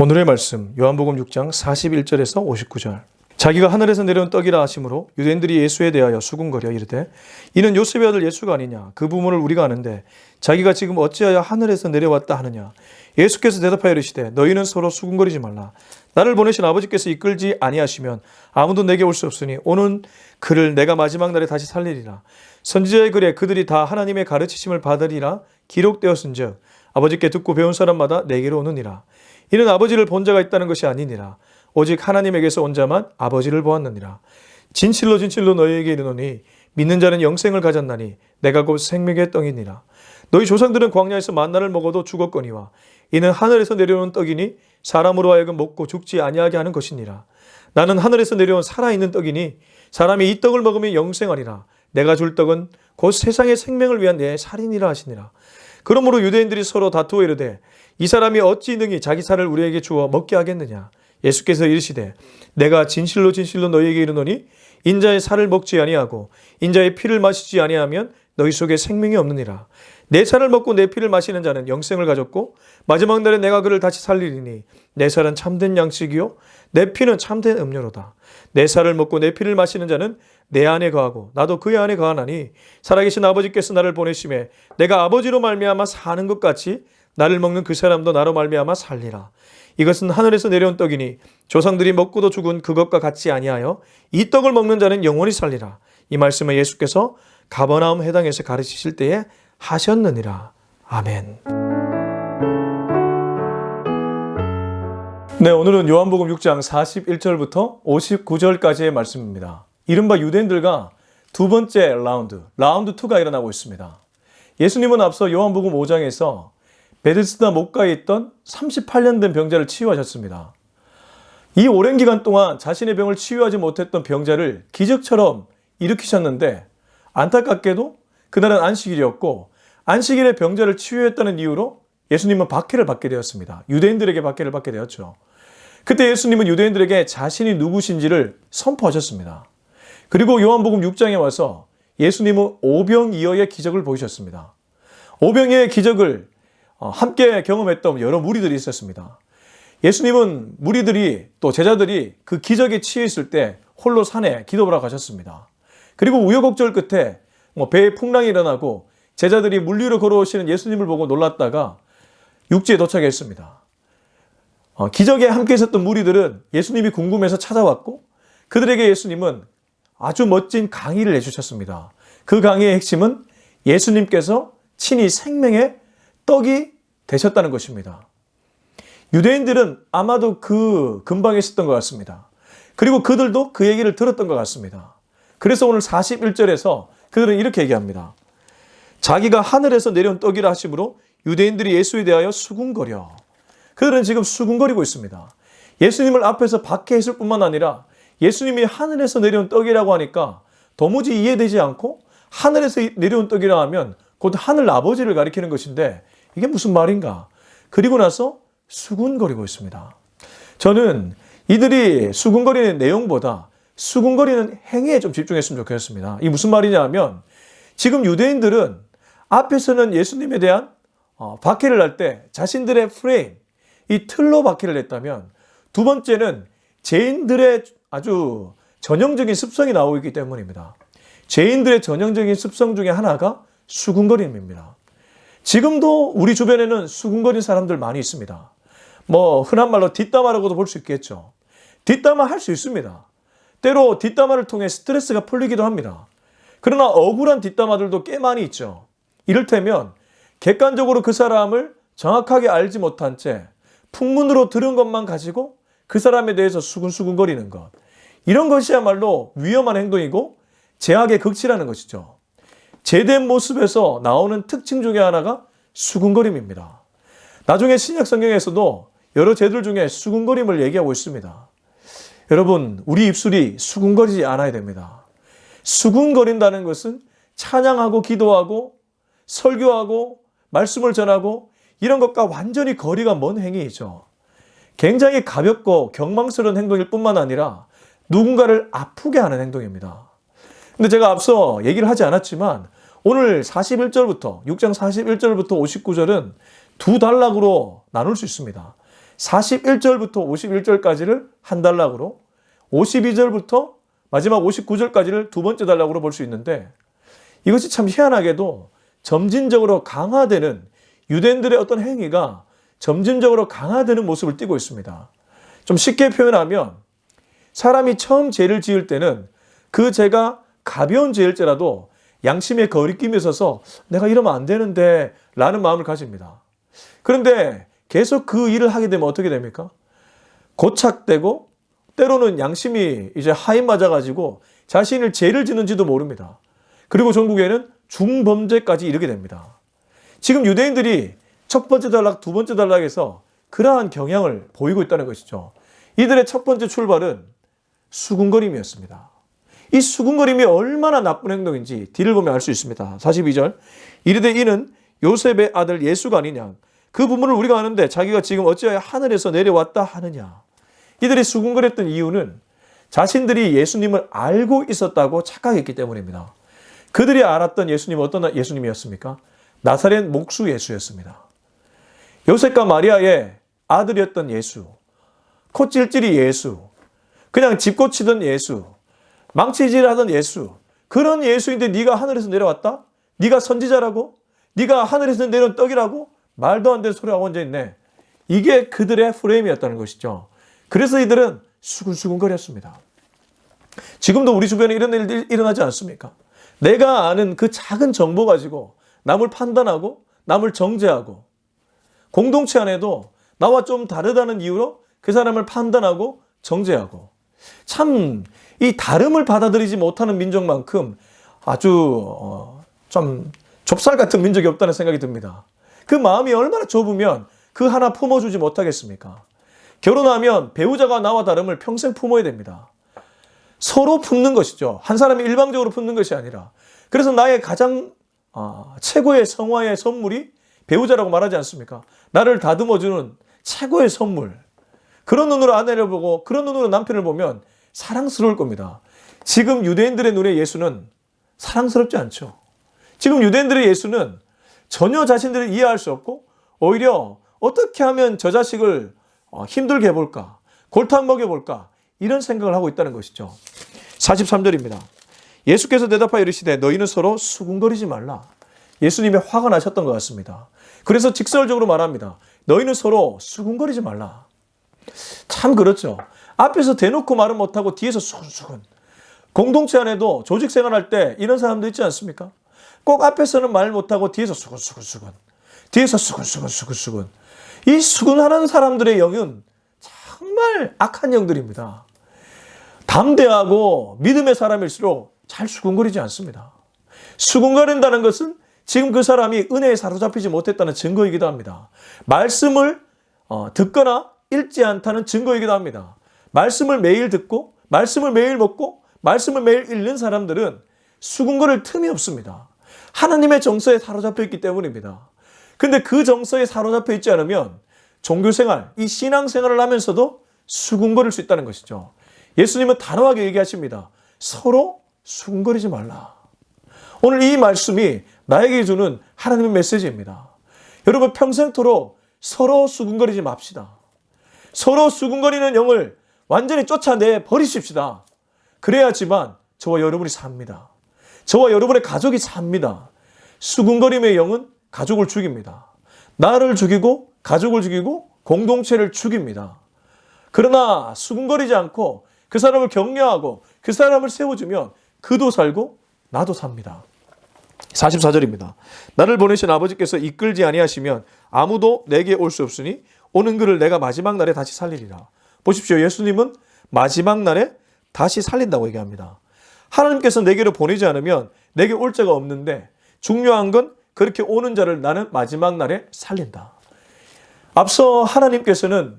오늘의 말씀 요한복음 6장 41절에서 59절. 자기가 하늘에서 내려온 떡이라 하심으로 유대인들이 예수에 대하여 수군거려 이르되 이는 요셉의 아들 예수가 아니냐. 그 부모를 우리가 아는데 자기가 지금 어찌하여 하늘에서 내려왔다 하느냐. 예수께서 대답하여 이르시되 너희는 서로 수군거리지 말라. 나를 보내신 아버지께서 이끌지 아니하시면 아무도 내게 올 수 없으니 오는 그를 내가 마지막 날에 다시 살리리라. 선지자의 글에 그들이 다 하나님의 가르치심을 받으리라 기록되었은즉 아버지께 듣고 배운 사람마다 내게로 오느니라. 이는 아버지를 본 자가 있다는 것이 아니니라. 오직 하나님에게서 온 자만 아버지를 보았느니라. 진실로 진실로 너희에게 이르노니 믿는 자는 영생을 가졌나니 내가 곧 생명의 떡이니라. 너희 조상들은 광야에서 만나를 먹어도 죽었거니와 이는 하늘에서 내려오는 떡이니 사람으로 하여금 먹고 죽지 아니하게 하는 것이니라. 나는 하늘에서 내려온 살아있는 떡이니 사람이 이 떡을 먹으면 영생하리라. 내가 줄 떡은 곧 세상의 생명을 위한 내 살이니라 하시니라. 그러므로 유대인들이 서로 다투어 이르되 이 사람이 어찌 능히 자기 살을 우리에게 주어 먹게 하겠느냐. 예수께서 이르시되 내가 진실로 진실로 너희에게 이르노니 인자의 살을 먹지 아니하고 인자의 피를 마시지 아니하면 너희 속에 생명이 없느니라. 내 살을 먹고 내 피를 마시는 자는 영생을 가졌고 마지막 날에 내가 그를 다시 살리리니 내 살은 참된 양식이요 내 피는 참된 음료로다. 내 살을 먹고 내 피를 마시는 자는 내 안에 거하고 나도 그의 안에 거하나니 살아계신 아버지께서 나를 보내심에 내가 아버지로 말미암아 사는 것 같이 나를 먹는 그 사람도 나로 말미암아 살리라. 이것은 하늘에서 내려온 떡이니 조상들이 먹고도 죽은 그것과 같지 아니하여 이 떡을 먹는 자는 영원히 살리라. 이 말씀을 예수께서 가버나움 해당에서 가르치실 때에 하셨느니라. 아멘. 네, 오늘은 요한복음 6장 41절부터 59절까지의 말씀입니다. 이른바 유대인들과 두 번째 라운드 2가 일어나고 있습니다. 예수님은 앞서 요한복음 5장에서 베데스다 목가에 있던 38년 된 병자를 치유하셨습니다. 이 오랜 기간 동안 자신의 병을 치유하지 못했던 병자를 기적처럼 일으키셨는데 안타깝게도 그날은 안식일이었고 안식일에 병자를 치유했다는 이유로 예수님은 박해를 받게 되었습니다. 유대인들에게 박해를 받게 되었죠. 그때 예수님은 유대인들에게 자신이 누구신지를 선포하셨습니다. 그리고 요한복음 6장에 와서 예수님은 오병이어의 기적을 보이셨습니다. 오병이어의 기적을 함께 경험했던 여러 무리들이 있었습니다. 예수님은 무리들이 또 제자들이 그 기적에 취해 있을 때 홀로 산에 기도하러 가셨습니다. 그리고 우여곡절 끝에 배에 풍랑이 일어나고 제자들이 물 위로 걸어오시는 예수님을 보고 놀랐다가 육지에 도착했습니다. 기적에 함께 있었던 무리들은 예수님이 궁금해서 찾아왔고 그들에게 예수님은 아주 멋진 강의를 해주셨습니다. 그 강의의 핵심은 예수님께서 친히 생명의 떡이 되셨다는 것입니다. 유대인들은 아마도 그 근방에 있었던 것 같습니다. 그리고 그들도 그 얘기를 들었던 것 같습니다. 그래서 오늘 41절에서 그들은 이렇게 얘기합니다. 자기가 하늘에서 내려온 떡이라 하심으로 유대인들이 예수에 대하여 수군거려. 그들은 지금 수군거리고 있습니다. 예수님을 앞에서 박해했을 뿐만 아니라 예수님이 하늘에서 내려온 떡이라고 하니까 도무지 이해되지 않고 하늘에서 내려온 떡이라 하면 곧 하늘 아버지를 가리키는 것인데 이게 무슨 말인가? 그리고 나서 수군거리고 있습니다. 저는 이들이 수군거리는 내용보다 수군거리는 행위에 좀 집중했으면 좋겠습니다. 이게 무슨 말이냐 하면 지금 유대인들은 앞에서는 예수님에 대한 박해를 할 때 자신들의 프레임, 이 틀로 박해를 했다면 두 번째는 죄인들의 아주 전형적인 습성이 나오고 있기 때문입니다. 죄인들의 전형적인 습성 중에 하나가 수군거림입니다. 지금도 우리 주변에는 수군거린 사람들 많이 있습니다. 흔한 말로 뒷담화라고도 볼 수 있겠죠. 뒷담화 할 수 있습니다. 때로 뒷담화를 통해 스트레스가 풀리기도 합니다. 그러나 억울한 뒷담화들도 꽤 많이 있죠. 이를테면 객관적으로 그 사람을 정확하게 알지 못한 채 풍문으로 들은 것만 가지고 그 사람에 대해서 수군수군거리는 것. 이런 것이야말로 위험한 행동이고 죄악의 극치라는 것이죠. 죄된 모습에서 나오는 특징 중에 하나가 수군거림입니다. 나중에 신약 성경에서도 여러 죄들 중에 수군거림을 얘기하고 있습니다. 여러분, 우리 입술이 수군거리지 않아야 됩니다. 수군거린다는 것은 찬양하고 기도하고 설교하고 말씀을 전하고 이런 것과 완전히 거리가 먼 행위이죠. 굉장히 가볍고 경망스러운 행동일 뿐만 아니라 누군가를 아프게 하는 행동입니다. 근데 제가 앞서 얘기를 하지 않았지만 오늘 41절부터 6장 41절부터 59절은 두 단락으로 나눌 수 있습니다. 41절부터 51절까지를 한 단락으로 52절부터 마지막 59절까지를 두 번째 단락으로 볼 수 있는데 이것이 참 희한하게도 점진적으로 강화되는 유대인들의 어떤 행위가 점진적으로 강화되는 모습을 띠고 있습니다. 좀 쉽게 표현하면 사람이 처음 죄를 지을 때는 그 죄가 가벼운 죄일지라도 양심의 거리낌이 있어서 내가 이러면 안 되는데 라는 마음을 가집니다. 그런데 계속 그 일을 하게 되면 어떻게 됩니까? 고착되고 때로는 양심이 이제 하인 맞아가지고 자신을 죄를 짓는지도 모릅니다. 그리고 종국에는 중범죄까지 이르게 됩니다. 지금 유대인들이 첫 번째 단락, 두 번째 단락에서 그러한 경향을 보이고 있다는 것이죠. 이들의 첫 번째 출발은 수군거림이었습니다. 이 수군거림이 얼마나 나쁜 행동인지 뒤를 보면 알 수 있습니다. 42절 이르되 이는 요셉의 아들 예수가 아니냐 그 부분을 우리가 아는데 자기가 지금 어찌하여 하늘에서 내려왔다 하느냐. 이들이 수군거렸던 이유는 자신들이 예수님을 알고 있었다고 착각했기 때문입니다. 그들이 알았던 예수님은 어떤 예수님이었습니까? 나사렛 목수 예수였습니다. 요셉과 마리아의 아들이었던 예수, 콧질질이 예수, 그냥 집 고치던 예수, 망치질하던 예수, 그런 예수인데 네가 하늘에서 내려왔다? 네가 선지자라고? 네가 하늘에서 내려온 떡이라고? 말도 안 되는 소리하고 앉아있네. 이게 그들의 프레임이었다는 것이죠. 그래서 이들은 수군수군거렸습니다. 지금도 우리 주변에 이런 일들이 일어나지 않습니까? 내가 아는 그 작은 정보 가지고 남을 판단하고 남을 정죄하고 공동체 안에도 나와 좀 다르다는 이유로 그 사람을 판단하고 정죄하고 참 이 다름을 받아들이지 못하는 민족만큼 아주 좀 좁쌀 같은 민족이 없다는 생각이 듭니다. 그 마음이 얼마나 좁으면 그 하나 품어주지 못하겠습니까? 결혼하면 배우자가 나와 다름을 평생 품어야 됩니다. 서로 품는 것이죠. 한 사람이 일방적으로 품는 것이 아니라. 그래서 나의 가장 최고의 성화의 선물이 배우자라고 말하지 않습니까? 나를 다듬어주는 최고의 선물. 그런 눈으로 아내를 보고 그런 눈으로 남편을 보면 사랑스러울 겁니다. 지금 유대인들의 눈에 예수는 사랑스럽지 않죠. 지금 유대인들의 예수는 전혀 자신들을 이해할 수 없고 오히려 어떻게 하면 저 자식을 힘들게 해볼까, 골탕 먹여볼까 이런 생각을 하고 있다는 것이죠. 43절입니다. 예수께서 대답하여 이르시되 너희는 서로 수군거리지 말라. 예수님이 화가 나셨던 것 같습니다. 그래서 직설적으로 말합니다. 너희는 서로 수군거리지 말라. 참 그렇죠. 앞에서 대놓고 말은 못하고 뒤에서 수근수근. 공동체 안에도 조직 생활할 때 이런 사람도 있지 않습니까? 꼭 앞에서는 말 못하고 뒤에서 수근수근. 뒤에서 수근수근. 이 수근하는 사람들의 영은 정말 악한 영들입니다. 담대하고 믿음의 사람일수록 잘 수군거리지 않습니다. 수군거린다는 것은 지금 그 사람이 은혜에 사로잡히지 못했다는 증거이기도 합니다. 말씀을 듣거나 읽지 않다는 증거이기도 합니다. 말씀을 매일 듣고 말씀을 매일 먹고 말씀을 매일 읽는 사람들은 수군거릴 틈이 없습니다. 하나님의 정서에 사로잡혀 있기 때문입니다. 근데 그 정서에 사로잡혀 있지 않으면 종교생활, 이 신앙생활을 하면서도 수군거릴 수 있다는 것이죠. 예수님은 단호하게 얘기하십니다. 서로 수군거리지 말라. 오늘 이 말씀이 나에게 주는 하나님의 메시지입니다. 여러분 평생토록 서로 수군거리지 맙시다. 서로 수군거리는 영을 완전히 쫓아내 버리십시다. 그래야지만 저와 여러분이 삽니다. 저와 여러분의 가족이 삽니다. 수군거림의 영은 가족을 죽입니다. 나를 죽이고 가족을 죽이고 공동체를 죽입니다. 그러나 수군거리지 않고 그 사람을 격려하고 그 사람을 세워주면 그도 살고 나도 삽니다. 44절입니다. 나를 보내신 아버지께서 이끌지 아니하시면 아무도 내게 올 수 없으니 오는 그를 내가 마지막 날에 다시 살리리라. 보십시오. 예수님은 마지막 날에 다시 살린다고 얘기합니다. 하나님께서 내게로 보내지 않으면 내게 올 자가 없는데 중요한 건 그렇게 오는 자를 나는 마지막 날에 살린다. 앞서 하나님께서는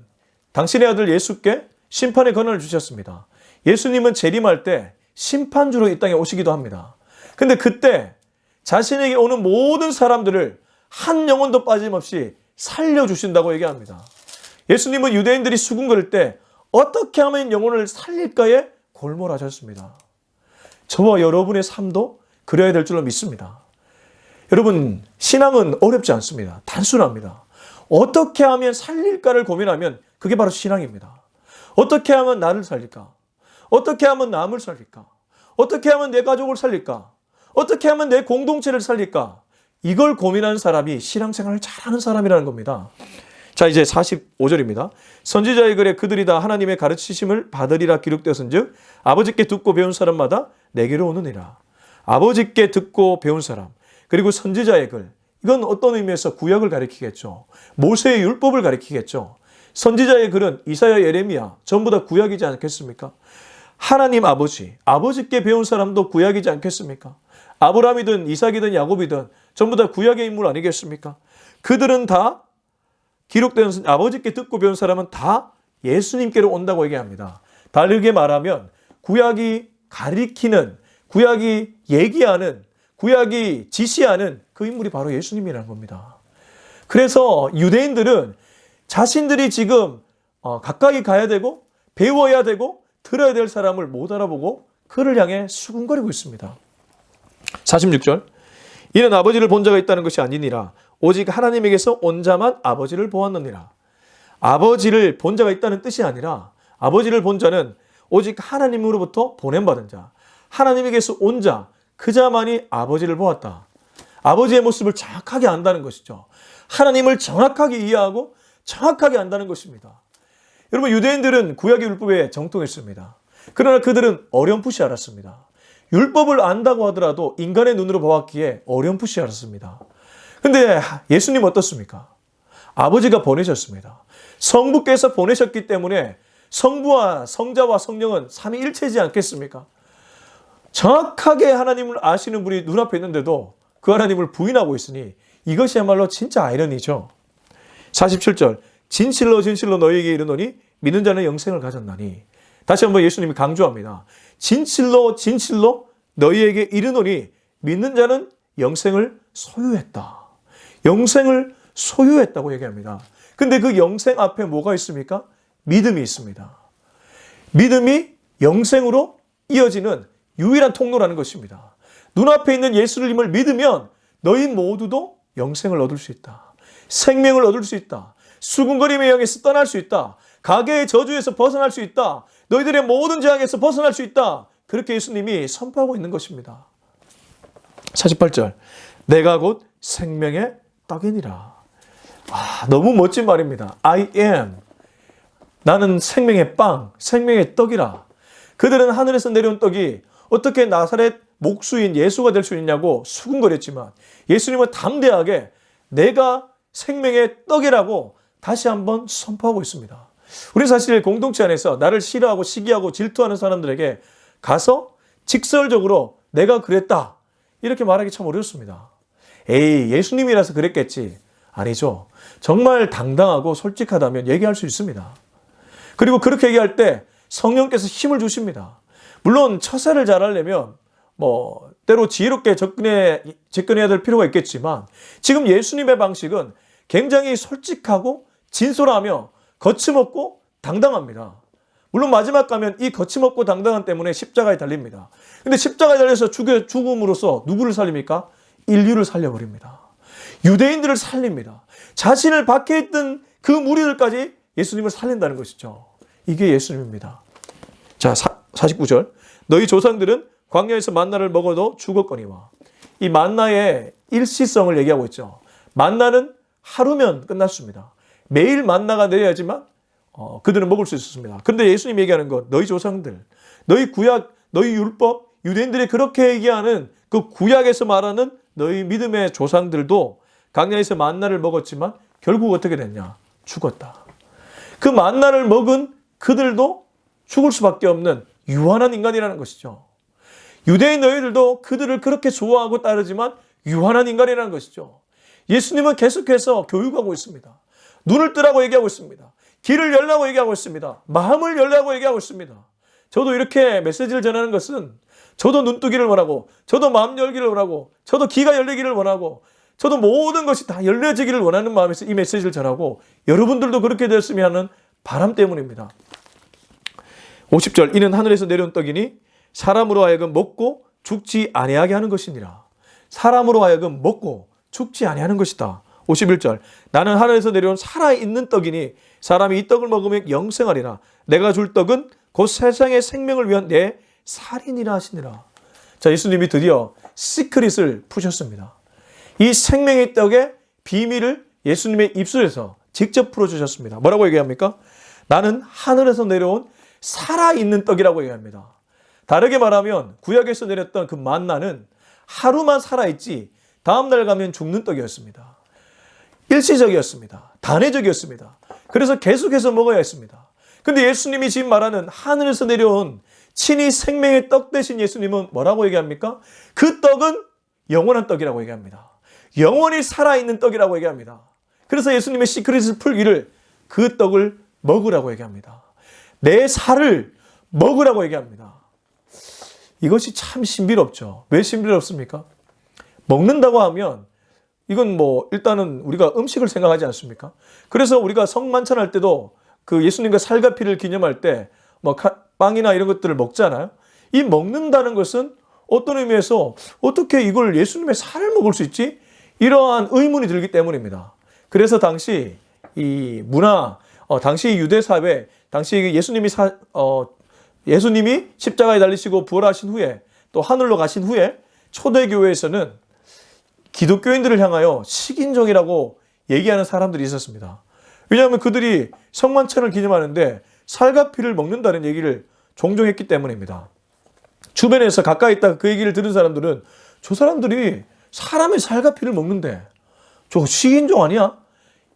당신의 아들 예수께 심판의 권한을 주셨습니다. 예수님은 재림할 때 심판주로 이 땅에 오시기도 합니다. 근데 그때 자신에게 오는 모든 사람들을 한 영혼도 빠짐없이 살려주신다고 얘기합니다. 예수님은 유대인들이 수군거릴 때 어떻게 하면 영혼을 살릴까에 골몰하셨습니다. 저와 여러분의 삶도 그래야 될 줄로 믿습니다. 여러분, 신앙은 어렵지 않습니다. 단순합니다. 어떻게 하면 살릴까를 고민하면 그게 바로 신앙입니다. 어떻게 하면 나를 살릴까? 어떻게 하면 남을 살릴까? 어떻게 하면 내 가족을 살릴까? 어떻게 하면 내 공동체를 살릴까? 이걸 고민하는 사람이 신앙생활을 잘하는 사람이라는 겁니다. 자, 이제 45절입니다. 선지자의 글에 그들이 다 하나님의 가르치심을 받으리라 기록되었은즉 아버지께 듣고 배운 사람마다 내게로 오느니라. 아버지께 듣고 배운 사람, 그리고 선지자의 글, 이건 어떤 의미에서 구약을 가리키겠죠. 모세의 율법을 가리키겠죠. 선지자의 글은 이사야, 예레미야 전부 다 구약이지 않겠습니까? 하나님 아버지께 배운 사람도 구약이지 않겠습니까? 아브라함이든 이삭이든 야곱이든 전부 다 구약의 인물 아니겠습니까? 그들은 다 기록된 아버지께 듣고 배운 사람은 다 예수님께로 온다고 얘기합니다. 다르게 말하면 구약이 가리키는, 구약이 얘기하는, 구약이 지시하는 그 인물이 바로 예수님이라는 겁니다. 그래서 유대인들은 자신들이 지금 가까이 가야 되고 배워야 되고 들어야 될 사람을 못 알아보고 그를 향해 수군거리고 있습니다. 46절, 이는 아버지를 본 자가 있다는 것이 아니니라 오직 하나님에게서 온 자만 아버지를 보았느니라. 아버지를 본 자가 있다는 뜻이 아니라 아버지를 본 자는 오직 하나님으로부터 보냄받은 자, 하나님에게서 온 자, 그 자만이 아버지를 보았다. 아버지의 모습을 정확하게 안다는 것이죠. 하나님을 정확하게 이해하고 정확하게 안다는 것입니다. 여러분, 유대인들은 구약의 율법에 정통했습니다. 그러나 그들은 어렴풋이 알았습니다. 율법을 안다고 하더라도 인간의 눈으로 보았기에 어렴풋이 알았습니다. 근데 예수님 어떻습니까? 아버지가 보내셨습니다. 성부께서 보내셨기 때문에 성부와 성자와 성령은 삼위일체지 않겠습니까? 정확하게 하나님을 아시는 분이 눈앞에 있는데도 그 하나님을 부인하고 있으니 이것이야말로 진짜 아이러니죠. 47절, 진실로 진실로 너희에게 이르노니 믿는 자는 영생을 가졌나니. 다시 한번 예수님이 강조합니다. 진실로 진실로 너희에게 이르노니 믿는 자는 영생을 소유했다. 영생을 소유했다고 얘기합니다. 근데 그 영생 앞에 뭐가 있습니까? 믿음이 있습니다. 믿음이 영생으로 이어지는 유일한 통로라는 것입니다. 눈앞에 있는 예수님을 믿으면 너희 모두도 영생을 얻을 수 있다. 생명을 얻을 수 있다. 수군거림의 영에서 떠날 수 있다. 가계의 저주에서 벗어날 수 있다. 너희들의 모든 재앙에서 벗어날 수 있다. 그렇게 예수님이 선포하고 있는 것입니다. 48절, 내가 곧 생명의 떡이니라. 너무 멋진 말입니다. I am. 나는 생명의 빵, 생명의 떡이라. 그들은 하늘에서 내려온 떡이 어떻게 나사렛 목수인 예수가 될 수 있냐고 수군거렸지만 예수님은 담대하게 내가 생명의 떡이라고 다시 한번 선포하고 있습니다. 우리 사실 공동체 안에서 나를 싫어하고 시기하고 질투하는 사람들에게 가서 직설적으로 내가 그랬다 이렇게 말하기 참 어렵습니다. 에이, 예수님이라서 그랬겠지. 아니죠. 정말 당당하고 솔직하다면 얘기할 수 있습니다. 그리고 그렇게 얘기할 때 성령께서 힘을 주십니다. 물론 처세를 잘하려면 때로 지혜롭게 접근해야 될 필요가 있겠지만 지금 예수님의 방식은 굉장히 솔직하고 진솔하며 거침없고 당당합니다. 물론 마지막 가면 이 거침없고 당당함 때문에 십자가에 달립니다. 근데 십자가에 달려서 죽음으로써 누구를 살립니까? 인류를 살려버립니다. 유대인들을 살립니다. 자신을 박해했던 그 무리들까지 예수님을 살린다는 것이죠. 이게 예수님입니다. 자, 49절, 너희 조상들은 광야에서 만나를 먹어도 죽었거니와. 이 만나의 일시성을 얘기하고 있죠. 만나는 하루면 끝났습니다. 매일 만나가 내려야지만 그들은 먹을 수 있었습니다. 그런데 예수님이 얘기하는 것, 너희 조상들, 너희 구약, 너희 율법, 유대인들이 그렇게 얘기하는 그 구약에서 말하는 너희 믿음의 조상들도 광야에서 만나를 먹었지만 결국 어떻게 됐냐? 죽었다. 그 만나를 먹은 그들도 죽을 수밖에 없는 유한한 인간이라는 것이죠. 유대인 너희들도 그들을 그렇게 좋아하고 따르지만 유한한 인간이라는 것이죠. 예수님은 계속해서 교육하고 있습니다. 눈을 뜨라고 얘기하고 있습니다. 길을 열라고 얘기하고 있습니다. 마음을 열라고 얘기하고 있습니다. 저도 이렇게 메시지를 전하는 것은 저도 눈뜨기를 원하고 저도 마음 열기를 원하고 저도 귀가 열리기를 원하고 저도 모든 것이 다 열려지기를 원하는 마음에서 이 메시지를 전하고 여러분들도 그렇게 되었으면 하는 바람 때문입니다. 50절, 이는 하늘에서 내려온 떡이니 사람으로 하여금 먹고 죽지 아니하게 하는 것이니라. 사람으로 하여금 먹고 죽지 아니하는 것이다. 51절 나는 하늘에서 내려온 살아있는 떡이니 사람이 이 떡을 먹으면 영생하리라. 내가 줄 떡은 곧 세상의 생명을 위한 내 살이니라 하시니라. 자, 예수님이 드디어 시크릿을 푸셨습니다. 이 생명의 떡의 비밀을 예수님의 입술에서 직접 풀어주셨습니다. 뭐라고 얘기합니까? 나는 하늘에서 내려온 살아있는 떡이라고 얘기합니다. 다르게 말하면 구약에서 내렸던 그 만나는 하루만 살아있지 다음날 가면 죽는 떡이었습니다. 일시적이었습니다. 단회적이었습니다. 그래서 계속해서 먹어야 했습니다. 근데 예수님이 지금 말하는 하늘에서 내려온 친히 생명의 떡 대신 예수님은 뭐라고 얘기합니까? 그 떡은 영원한 떡이라고 얘기합니다. 영원히 살아있는 떡이라고 얘기합니다. 그래서 예수님의 시크릿을 풀기를 그 떡을 먹으라고 얘기합니다. 내 살을 먹으라고 얘기합니다. 이것이 참 신비롭죠. 왜 신비롭습니까? 먹는다고 하면 이건 일단은 우리가 음식을 생각하지 않습니까? 그래서 우리가 성만찬할 때도 그 예수님과 살과 피를 기념할 때 빵이나 이런 것들을 먹잖아요. 이 먹는다는 것은 어떤 의미에서 어떻게 이걸 예수님의 살을 먹을 수 있지? 이러한 의문이 들기 때문입니다. 그래서 당시 이 문화, 당시 유대 사회, 당시 예수님이 십자가에 달리시고 부활하신 후에 또 하늘로 가신 후에 초대교회에서는 기독교인들을 향하여 식인종이라고 얘기하는 사람들이 있었습니다. 왜냐하면 그들이 성만찬을 기념하는데 살과 피를 먹는다는 얘기를 종종 했기 때문입니다. 주변에서 가까이 있다가 그 얘기를 들은 사람들은 저 사람들이 사람의 살과 피를 먹는데 저 식인종 아니야?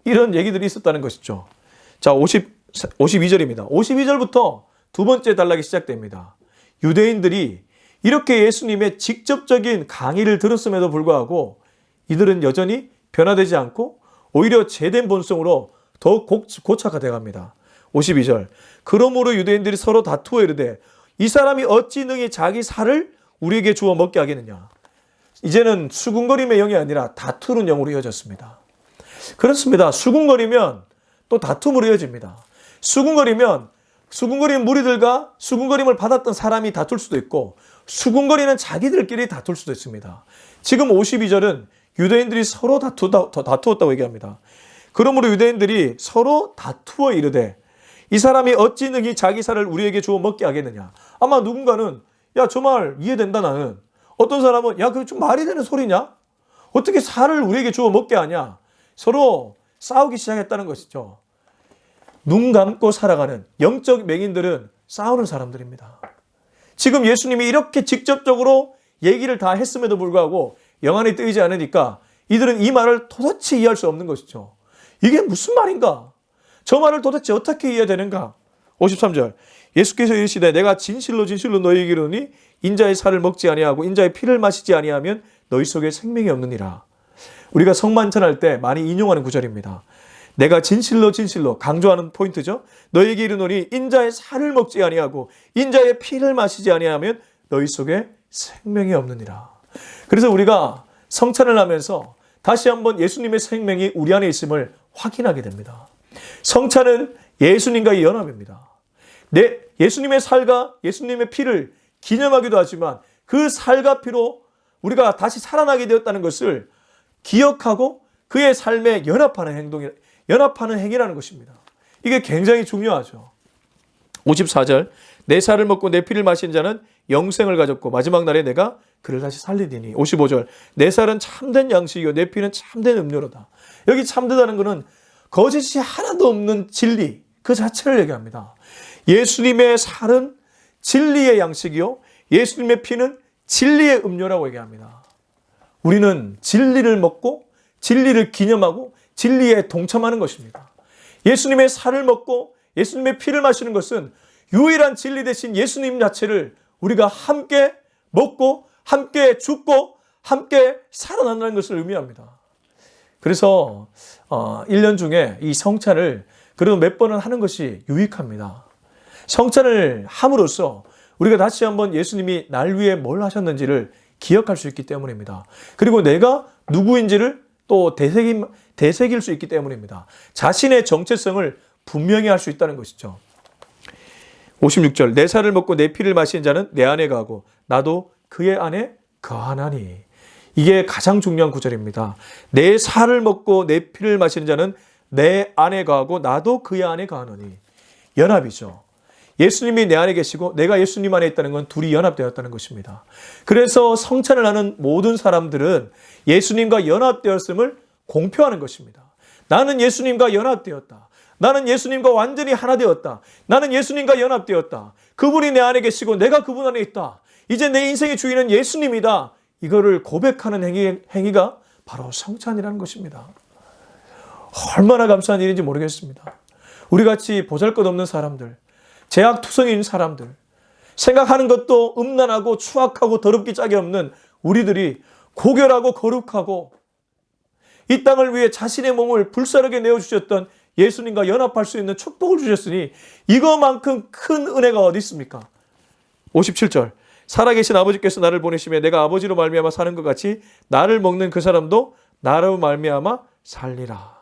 이런 얘기들이 있었다는 것이죠. 자, 52절입니다. 52절부터 두 번째 단락이 시작됩니다. 유대인들이 이렇게 예수님의 직접적인 강의를 들었음에도 불구하고 이들은 여전히 변화되지 않고 오히려 죄된 본성으로 더욱 고착화되어 갑니다. 52절 그러므로 유대인들이 서로 다투어 이르되 이 사람이 어찌 능히 자기 살을 우리에게 주어 먹게 하겠느냐. 이제는 수군거림의 영이 아니라 다투는 영으로 이어졌습니다. 그렇습니다. 수군거리면 또 다툼으로 이어집니다. 수군거리는 무리들과 수군거림을 받았던 사람이 다툴 수도 있고 수군거리는 자기들끼리 다툴 수도 있습니다. 지금 52절은 유대인들이 서로 다투었다고 얘기합니다. 그러므로 유대인들이 서로 다투어 이르되 이 사람이 어찌 능히 자기 살을 우리에게 주어 먹게 하겠느냐. 아마 누군가는 야, 저 말 이해된다 나는. 어떤 사람은 야, 그게 좀 말이 되는 소리냐? 어떻게 살을 우리에게 주어 먹게 하냐? 서로 싸우기 시작했다는 것이죠. 눈 감고 살아가는 영적 맹인들은 싸우는 사람들입니다. 지금 예수님이 이렇게 직접적으로 얘기를 다 했음에도 불구하고 영안이 뜨이지 않으니까 이들은 이 말을 도대체 이해할 수 없는 것이죠. 이게 무슨 말인가? 저 말을 도대체 어떻게 이해되는가? 53절 예수께서 이르시되 내가 진실로 너희에게 이르노니 인자의 살을 먹지 아니하고 인자의 피를 마시지 아니하면 너희 속에 생명이 없느니라. 우리가 성만찬할 때 많이 인용하는 구절입니다. 내가 진실로 강조하는 포인트죠. 너희에게 이르노니 인자의 살을 먹지 아니하고 인자의 피를 마시지 아니하면 너희 속에 생명이 없느니라. 그래서 우리가 성찬을 하면서 다시 한번 예수님의 생명이 우리 안에 있음을 확인하게 됩니다. 성찬은 예수님과의 연합입니다. 예수님의 살과 예수님의 피를 기념하기도 하지만 그 살과 피로 우리가 다시 살아나게 되었다는 것을 기억하고 그의 삶에 연합하는 행위라는 것입니다. 이게 굉장히 중요하죠. 54절 내 살을 먹고 내 피를 마신 자는 영생을 가졌고 마지막 날에 내가 그를 다시 살리리니. 55절 내 살은 참된 양식이요 내 피는 참된 음료로다. 여기 참되다는 것은 거짓이 하나도 없는 진리 그 자체를 얘기합니다. 예수님의 살은 진리의 양식이요 예수님의 피는 진리의 음료라고 얘기합니다. 우리는 진리를 먹고 진리를 기념하고 진리에 동참하는 것입니다. 예수님의 살을 먹고 예수님의 피를 마시는 것은 유일한 진리 대신 예수님 자체를 우리가 함께 먹고 함께 죽고 함께 살아난다는 것을 의미합니다. 그래서 1년 중에 이 성찬을 그래도 몇 번은 하는 것이 유익합니다. 성찬을 함으로써 우리가 다시 한번 예수님이 날 위해 뭘 하셨는지를 기억할 수 있기 때문입니다. 그리고 내가 누구인지를 또 되새길 수 있기 때문입니다. 자신의 정체성을 분명히 할 수 있다는 것이죠. 56절 내 살을 먹고 내 피를 마신 자는 내 안에 거하고 나도 그의 안에 거하나니. 이게 가장 중요한 구절입니다. 내 살을 먹고 내 피를 마시는 자는 내 안에 거하고 나도 그의 안에 거하노니. 연합이죠. 예수님이 내 안에 계시고 내가 예수님 안에 있다는 건 둘이 연합되었다는 것입니다. 그래서 성찬을 하는 모든 사람들은 예수님과 연합되었음을 공표하는 것입니다. 나는 예수님과 연합되었다. 나는 예수님과 완전히 하나 되었다. 나는 예수님과 연합되었다. 그분이 내 안에 계시고 내가 그분 안에 있다. 이제 내 인생의 주인은 예수님이다. 이거를 고백하는 행위가 바로 성찬이라는 것입니다. 얼마나 감사한 일인지 모르겠습니다. 우리같이 보잘것없는 사람들, 제약투성인 사람들, 생각하는 것도 음란하고 추악하고 더럽기 짝이 없는 우리들이 고결하고 거룩하고 이 땅을 위해 자신의 몸을 불사르게 내어주셨던 예수님과 연합할 수 있는 축복을 주셨으니 이거만큼 큰 은혜가 어디 있습니까? 57절 살아계신 아버지께서 나를 보내시며 내가 아버지로 말미암아 사는 것 같이 나를 먹는 그 사람도 나로 말미암아 살리라.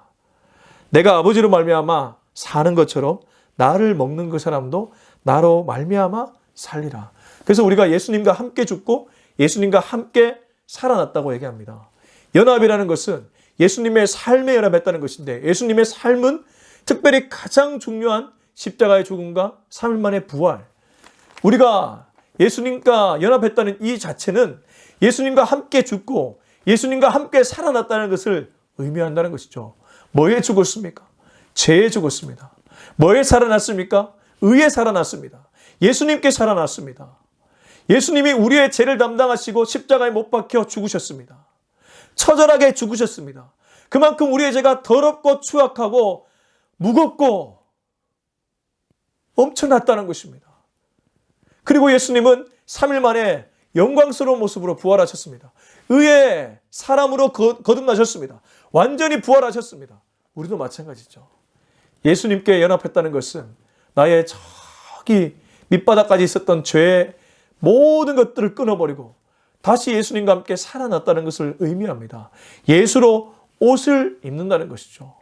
내가 아버지로 말미암아 사는 것처럼 나를 먹는 그 사람도 나로 말미암아 살리라. 그래서 우리가 예수님과 함께 죽고 예수님과 함께 살아났다고 얘기합니다. 연합이라는 것은 예수님의 삶에 연합했다는 것인데 예수님의 삶은 특별히 가장 중요한 십자가의 죽음과 3일 만의 부활. 우리가 예수님과 연합했다는 이 자체는 예수님과 함께 죽고 예수님과 함께 살아났다는 것을 의미한다는 것이죠. 뭐에 죽었습니까? 죄에 죽었습니다. 뭐에 살아났습니까? 의에 살아났습니다. 예수님께 살아났습니다. 예수님이 우리의 죄를 담당하시고 십자가에 못 박혀 죽으셨습니다. 처절하게 죽으셨습니다. 그만큼 우리의 죄가 더럽고 추악하고 무겁고 엄청났다는 것입니다. 그리고 예수님은 3일 만에 영광스러운 모습으로 부활하셨습니다. 의의 사람으로 거듭나셨습니다. 완전히 부활하셨습니다. 우리도 마찬가지죠. 예수님께 연합했다는 것은 나의 저기 밑바닥까지 있었던 죄의 모든 것들을 끊어버리고 다시 예수님과 함께 살아났다는 것을 의미합니다. 예수로 옷을 입는다는 것이죠.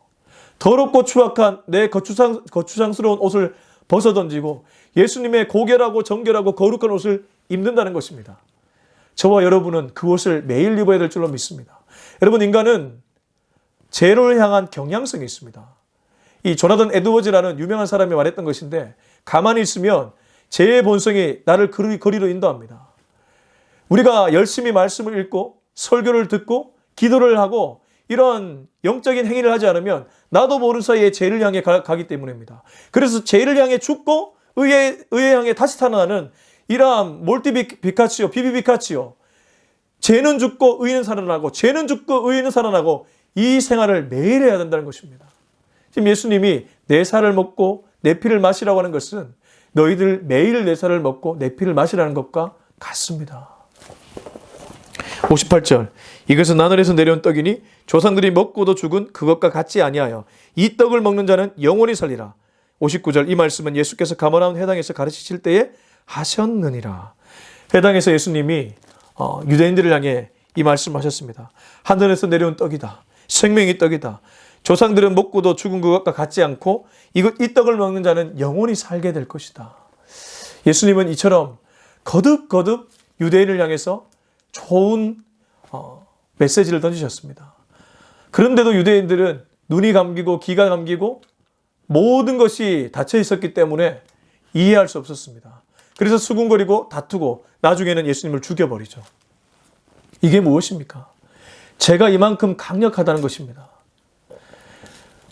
더럽고 추악한 내 거추장스러운 옷을 벗어던지고 예수님의 고결하고 정결하고 거룩한 옷을 입는다는 것입니다. 저와 여러분은 그 옷을 매일 입어야 될 줄로 믿습니다. 여러분, 인간은 죄를 향한 경향성이 있습니다. 이 조나단 에드워즈라는 유명한 사람이 말했던 것인데 가만히 있으면 죄의 본성이 나를 거리로 인도합니다. 우리가 열심히 말씀을 읽고 설교를 듣고 기도를 하고 이런 영적인 행위를 하지 않으면 나도 모르는 사이에 죄를 향해 가기 때문입니다. 그래서 죄를 향해 죽고 의에 향해 다시 살아나는 이러한 몰티비카치오, 비비비카치오, 죄는 죽고 의는 살아나고 죄는 죽고 의는 살아나고 이 생활을 매일 해야 된다는 것입니다. 지금 예수님이 내 살을 먹고 내 피를 마시라고 하는 것은 너희들 매일 내 살을 먹고 내 피를 마시라는 것과 같습니다. 58절 이것은 하늘에서 내려온 떡이니 조상들이 먹고도 죽은 그것과 같지 아니하여 이 떡을 먹는 자는 영원히 살리라. 59절 이 말씀은 예수께서 가버나움 회당에서 가르치실 때에 하셨느니라. 회당에서 예수님이 유대인들을 향해 이 말씀하셨습니다. 하늘에서 내려온 떡이다. 생명의 떡이다. 조상들은 먹고도 죽은 것과 같지 않고 이 떡을 먹는 자는 영원히 살게 될 것이다. 예수님은 이처럼 거듭거듭 유대인을 향해서 좋은 메시지를 던지셨습니다. 그런데도 유대인들은 눈이 감기고 귀가 감기고 모든 것이 닫혀 있었기 때문에 이해할 수 없었습니다. 그래서 수군거리고 다투고 나중에는 예수님을 죽여버리죠. 이게 무엇입니까? 죄가 이만큼 강력하다는 것입니다.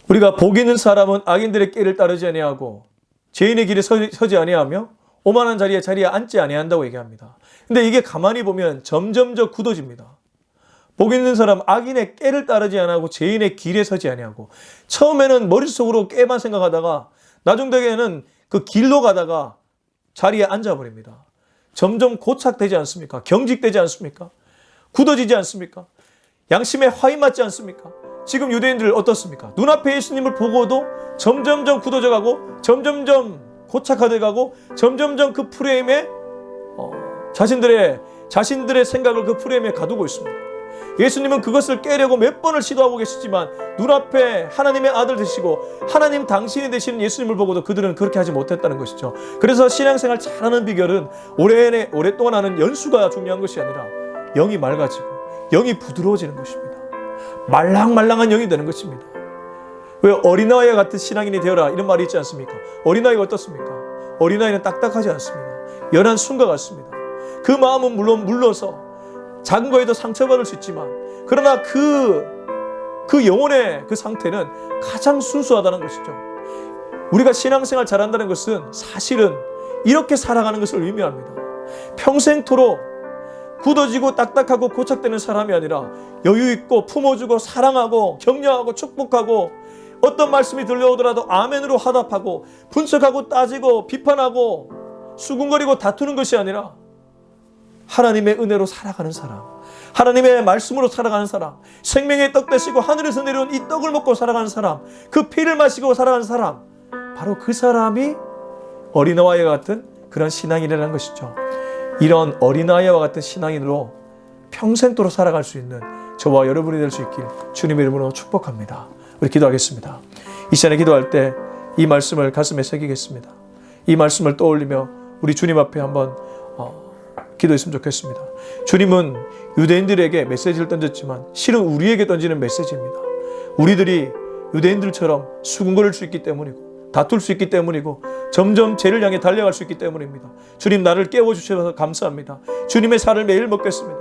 우리가 복 있는 사람은 악인들의 길을 따르지 아니하고 죄인의 길에 서지 아니하며 오만한 자리에 앉지 아니한다고 얘기합니다. 근데 이게 가만히 보면 점점 더 굳어집니다. 복 있는 사람 악인의 꾀를 따르지 아니하고 죄인의 길에 서지 아니하고 처음에는 머릿속으로 꾀만 생각하다가 나중 되게는 그 길로 가다가 자리에 앉아버립니다. 점점 고착되지 않습니까? 경직되지 않습니까? 굳어지지 않습니까? 양심에 화이 맞지 않습니까? 지금 유대인들 어떻습니까? 눈앞에 예수님을 보고도 점점점 굳어져가고 점점점 고착화돼가고 점점점 그 프레임에 자신들의 생각을 그 프레임에 가두고 있습니다. 예수님은 그것을 깨려고 몇 번을 시도하고 계시지만 눈앞에 하나님의 아들 되시고 하나님 당신이 되시는 예수님을 보고도 그들은 그렇게 하지 못했다는 것이죠. 그래서 신앙생활 잘하는 비결은 오랫동안 하는 연수가 중요한 것이 아니라 영이 맑아지고 영이 부드러워지는 것입니다. 말랑말랑한 영이 되는 것입니다. 왜 어린아이와 같은 신앙인이 되어라 이런 말이 있지 않습니까? 어린아이가 어떻습니까? 어린아이는 딱딱하지 않습니다. 연한 순과 같습니다. 그 마음은 물론 물러서 작은 거에도 상처받을 수 있지만 그러나 그 영혼의 그 상태는 가장 순수하다는 것이죠. 우리가 신앙생활 잘한다는 것은 사실은 이렇게 살아가는 것을 의미합니다. 평생토록 굳어지고 딱딱하고 고착되는 사람이 아니라 여유 있고 품어주고 사랑하고 격려하고 축복하고 어떤 말씀이 들려오더라도 아멘으로 화답하고 분석하고 따지고 비판하고 수군거리고 다투는 것이 아니라 하나님의 은혜로 살아가는 사람, 하나님의 말씀으로 살아가는 사람, 생명의 떡 되시고 하늘에서 내려온 이 떡을 먹고 살아가는 사람, 그 피를 마시고 살아가는 사람, 바로 그 사람이 어린아이와 같은 그런 신앙인이라는 것이죠. 이런 어린아이와 같은 신앙인으로 평생도록 살아갈 수 있는 저와 여러분이 될 수 있길 주님의 이름으로 축복합니다. 우리 기도하겠습니다. 이 시간에 기도할 때 이 말씀을 가슴에 새기겠습니다. 이 말씀을 떠올리며 우리 주님 앞에 한번 기도했으면 좋겠습니다. 주님은 유대인들에게 메시지를 던졌지만 실은 우리에게 던지는 메시지입니다. 우리들이 유대인들처럼 수군거릴 수 있기 때문이고 다툴 수 있기 때문이고 점점 죄를 향해 달려갈 수 있기 때문입니다. 주님 나를 깨워주셔서 감사합니다. 주님의 살을 매일 먹겠습니다.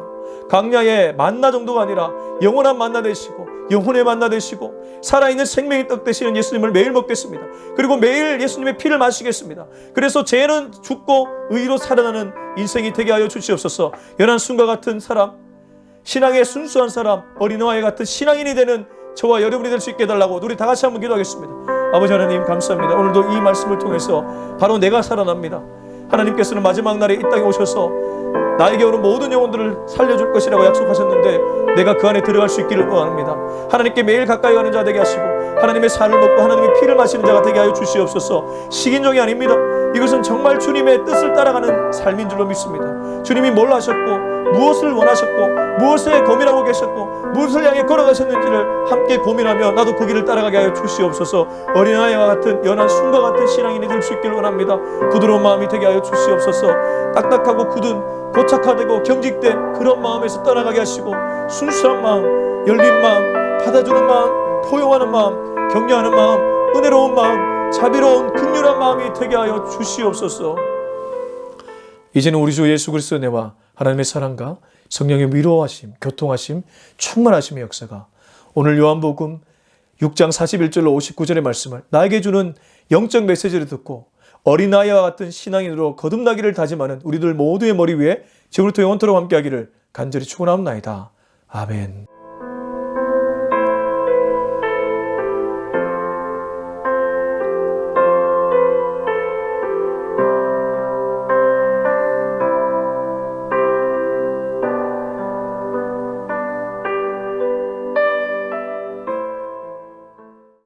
강야의 만나 정도가 아니라 영원한 만나 되시고 영혼의 만나 되시고 살아있는 생명의 떡 되시는 예수님을 매일 먹겠습니다. 그리고 매일 예수님의 피를 마시겠습니다. 그래서 죄는 죽고 의로 살아나는 인생이 되게 하여 주시옵소서. 연한 순과 같은 사람, 신앙의 순수한 사람, 어린아이 같은 신앙인이 되는 저와 여러분이 될 수 있게 해달라고 우리 다 같이 한번 기도하겠습니다. 아버지 하나님 감사합니다. 오늘도 이 말씀을 통해서 바로 내가 살아납니다. 하나님께서는 마지막 날에 이 땅에 오셔서 나에게 오는 모든 영혼들을 살려줄 것이라고 약속하셨는데 내가 그 안에 들어갈 수 있기를 원합니다. 하나님께 매일 가까이 가는 자 되게 하시고 하나님의 살을 먹고 하나님의 피를 마시는 자가 되게 하여 주시옵소서. 식인종이 아닙니다. 이것은 정말 주님의 뜻을 따라가는 삶인 줄로 믿습니다. 주님이 뭘 하셨고 무엇을 원하셨고 무엇에 고민하고 계셨고 무엇을 향해 걸어가셨는지를 함께 고민하며 나도 그 길을 따라가게 하여 주시옵소서. 어린아이와 같은 연한 순과 같은 신앙인이 될 수 있기를 원합니다. 부드러운 마음이 되게 하여 주시옵소서. 딱딱하고 굳은 고착화되고 경직된 그런 마음에서 떠나가게 하시고 순수한 마음, 열린 마음, 받아주는 마음, 포용하는 마음, 격려하는 마음, 은혜로운 마음, 자비로운 긍휼한 마음이 되게 하여 주시옵소서. 이제는 우리 주 예수 그리스도의 은혜와 하나님의 사랑과 성령의 위로하심, 교통하심, 충만하심의 역사가 오늘 요한복음 6장 41절로 59절의 말씀을 나에게 주는 영적 메시지를 듣고 어린아이와 같은 신앙인으로 거듭나기를 다짐하는 우리들 모두의 머리 위에 지금부터 영원토록 함께하기를 간절히 축원하옵나이다. 아멘.